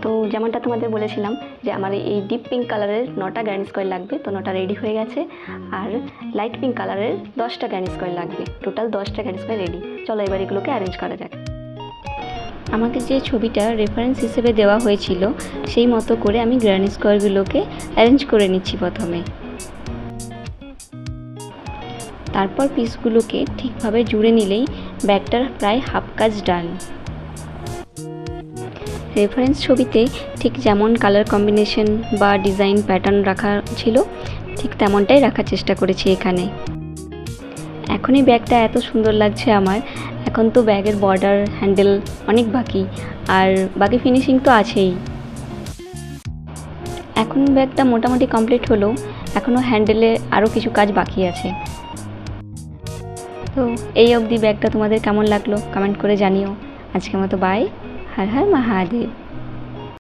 তো যেমনটা তোমাদের বলেছিলাম যে আমার এই ডিপ পিঙ্ক কালারের 9টা গার্নিশ কয়েল লাগবে, তো 9টা রেডি হয়ে গেছে। আর লাইট পিঙ্ক কালারের 10টা গার্নিশ কয়েল লাগবে, টোটাল 10টা গার্নিশ কয়েল রেডি। চলো এবার এগুলোকে অ্যারেঞ্জ করা যাক। আমাকে যে ছবিটা রেফারেন্স হিসেবে দেওয়া হয়েছিল সেই মতো করে আমি গার্নিশ কয়েলগুলোকে অ্যারেঞ্জ করে নিচ্ছি প্রথমে। তারপর পিসগুলোকে ঠিকভাবে জুড়ে নিলেই ব্যাগটার প্রায় হাফ কাজ ডান। রেফারেন্স ছবিতে ঠিক যেমন কালার কম্বিনেশন বা ডিজাইন প্যাটার্ন রাখা ছিল ঠিক তেমনটাই রাখার চেষ্টা করেছি এখানে। এখনই ব্যাগটা এত সুন্দর লাগছে আমার। এখন তো ব্যাগের বর্ডার, হ্যান্ডেল অনেক বাকি, আর বাকি ফিনিশিং তো আছেই। এখন ব্যাগটা মোটামুটি কমপ্লিট হলো, এখনও হ্যান্ডেলে আরও কিছু কাজ বাকি আছে। তো এই অবধি ব্যাগটা তোমাদের কেমন লাগলো কমেন্ট করে জানিও। আজকের মতো বাই। হর হর মহাদেব।